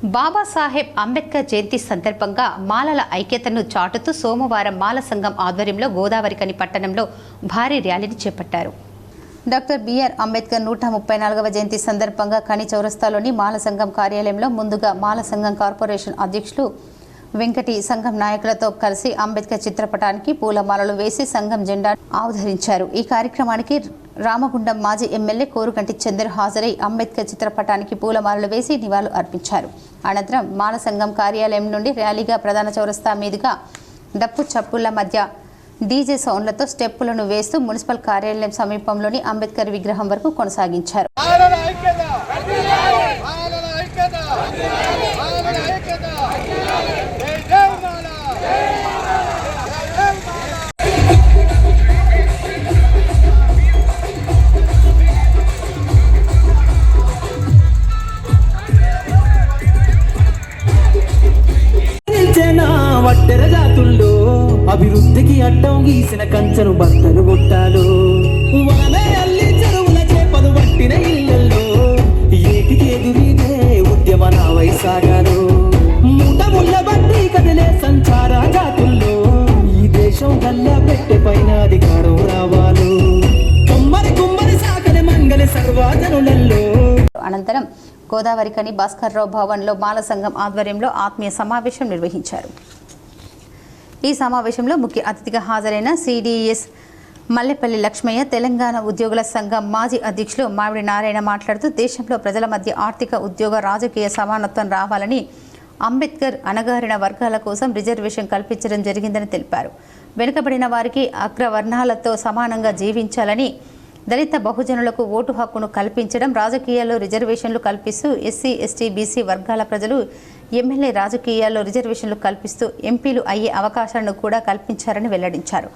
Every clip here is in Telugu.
బాబాసాహెబ్ అంబేద్కర్ జయంతి సందర్భంగా మాలల ఐక్యతను చాటుతూ సోమవారం మాల సంఘం ఆధ్వర్యంలో గోదావరికని పట్టణంలో భారీ ర్యాలీని చేపట్టారు. డాక్టర్ బిఆర్ అంబేద్కర్ 134వ జయంతి సందర్భంగా కని చౌరస్తాలోని మాల సంఘం కార్యాలయంలో ముందుగా మాల సంఘం కార్పొరేషన్ అధ్యక్షులు వెంకటి సంఘం నాయకులతో కలిసి అంబేద్కర్ చిత్రపటానికి పూలమాలలు వేసి సంఘం జెండా ఆవిష్కరించారు. ఈ కార్యక్రమానికి రామగుండం మాజీ ఎమ్మెల్యే కోరుగంటి చంద్ర హాజరై అంబేద్కర్ చిత్రపటానికి పూలమాలలు వేసి నివాళులు అర్పించారు. అనంతరం మాల సంఘం కార్యాలయం నుండి ర్యాలీగా ప్రధాన చౌరస్తా మీదుగా డప్పు చప్పుళ్ల మధ్య డీజే సౌండ్లతో స్టెప్పులను వేస్తూ మున్సిపల్ కార్యాలయం సమీపంలోని అంబేద్కర్ విగ్రహం వరకు కొనసాగించారు. వట్టెర జాతుల్లో అభివృద్ధికి అడ్డం గీసిన కంచెను బట్టలు కొట్టాలు వనమే అల్లి చెరువుల చేపలు పట్టిన ఇళ్లలో ఏటికి ఎదురీదే ఉద్యమ నావై సాగారు. మూట ముళ్ళ బట్టి కదిలే సంచార జాతుల్లో ఈ దేశం గల్లా పెట్టె పైన అధికారం రావాలు. కుమ్మరి కుమ్మరి సాకలి మంగళ సర్వజనులలో. అనంతరం గోదావరికని భాస్కర్రావు భవన్లో మాల సంఘం ఆధ్వర్యంలో ఆత్మీయ సమావేశం నిర్వహించారు. ఈ సమావేశంలో ముఖ్య అతిథిగా హాజరైన సిడిఎస్ మల్లెపల్లి లక్ష్మయ్య, తెలంగాణ ఉద్యోగుల సంఘం మాజీ అధ్యక్షులు మామిడి నారాయణ మాట్లాడుతూ దేశంలో ప్రజల మధ్య ఆర్థిక, ఉద్యోగ, రాజకీయ సమానత్వం రావాలని, అంబేద్కర్ అణగారిన వర్గాల కోసం రిజర్వేషన్ కల్పించడం జరిగిందని తెలిపారు. వెనుకబడిన వారికి అగ్రవర్ణాలతో సమానంగా జీవించాలని, దళిత బహుజనులకు ఓటు హక్కును కల్పించడం, రాజకీయాల్లో రిజర్వేషన్లు కల్పిస్తూ ఎస్సీ, ఎస్టీ, బీసీ వర్గాల ప్రజలు ఎమ్మెల్యే రాజకీయాల్లో రిజర్వేషన్లు కల్పిస్తూ ఎంపీలు అయ్యే అవకాశాలను కూడా కల్పించారని వెల్లడించారు.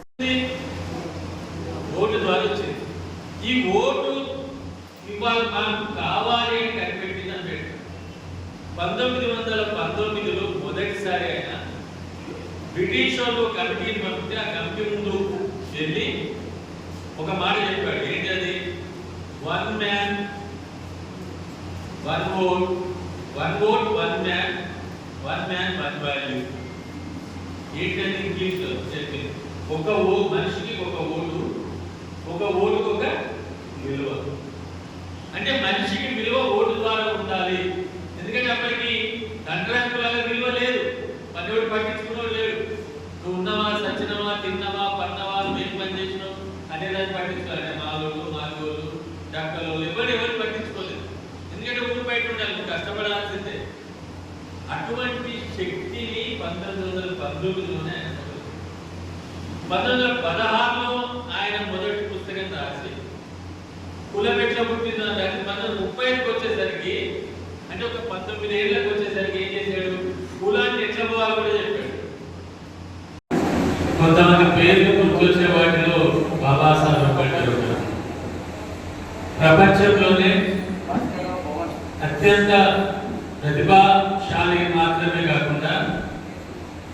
ఒక మాట చెప్పాడు, ఏంటి అది? 1 man 1 vote, 1 vote 1 man 1 value. ఏంటది ఇంగ్లీష్లో చెప్పింది? ఒక మనిషికి ఒక ఓటు, ఒక ఓటుకు ఒక విలువ. అంటే మనిషికి విలువ ఓటు ద్వారా ఉండాలి. ఎందుకంటే అప్పటికి దండరాకులాగా విలువ లేదు, పనివాడు పట్టించుకున్నాడు లేడు. నువ్వు ఉన్నవా, సచ్చినవా, తిన్నవా, పన్నవా, నువ్వేం పని చేసినావు అనే దాన్ని పట్టించుకోవాలి. మాలోళ్ళు డాక్టర్లు ఎవరు పట్టించుకోలేదు. ఎందుకంటే ఊరు బయట ఉండాలి, నువ్వు కష్టపడాల్సిందే. అటువంటి శక్తిని 1919లోనే 1916లో ఆయన మొదటి పుస్తకం రాసి కులం ఎట్లా పుట్టిందో దాన్ని 1935కి వచ్చేసరికి, అంటే ఒక 19 ఏళ్ళకి వచ్చేసరికి ఏం చేశాడు? కులాన్ని ఎట్లా పోవాలో కూడా చెప్పాడు. కొంతమంది పేర్లు గుర్తొచ్చే వాటిలో బాబాసాహెబ్ అంబేద్కర్ ఉన్నారు. ప్రపంచంలోనే అత్యంత ప్రతిభాశాలి మాత్రమే కాకుండా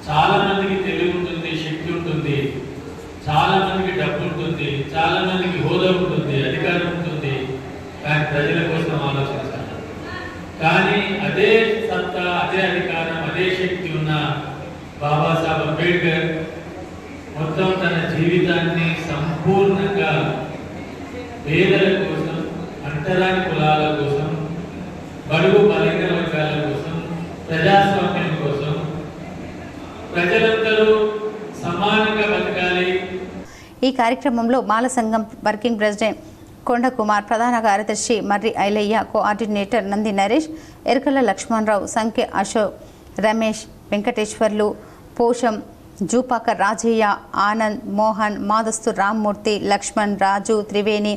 చాలా మందికి తెలివి ఉంటుంది, శక్తి ఉంటుంది, చాలా మందికి డబ్బు ఉంటుంది, చాలా మందికి హోదా ఉంటుంది, అధికారం ఉంటుంది. కానీ ప్రజల కోసం ఆలోచించాలి. కానీ అదే సత్తా, అదే అధికారం, అదే శక్తి ఉన్న బాబాసాహెబ్ అంబేద్కర్ మొత్తం తన జీవితాన్ని సంపూర్ణంగా పేదల కోసం, అంటరాని కులాల కోసం, బడుగు బలహీన వర్గాల కోసం, ప్రజాస్వామ్యం కోసం, ప్రజలందరూ సమానంగా బతకాలి. ఈ కార్యక్రమంలో మాల సంఘం వర్కింగ్ ప్రెసిడెంట్ కొండ కుమార్, ప్రధాన కార్యదర్శి మర్రి ఐలయ్య, కోఆర్డినేటర్ నంది నరేష్, ఎరకల లక్ష్మణరావు, సంఖ్య అశోక్, రమేష్, వెంకటేశ్వర్లు, పోషం, జూపాక రాజయ్య, ఆనంద్, మోహన్, మాదస్తు రామ్మూర్తి, లక్ష్మణ్, రాజు, త్రివేణి,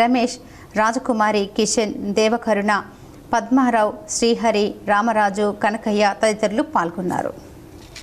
రమేష్, రాజకుమారి, కిషన్, దేవకరుణ, పద్మారావు, శ్రీహరి, రామరాజు, కనకయ్య తదితరులు పాల్గొన్నారు.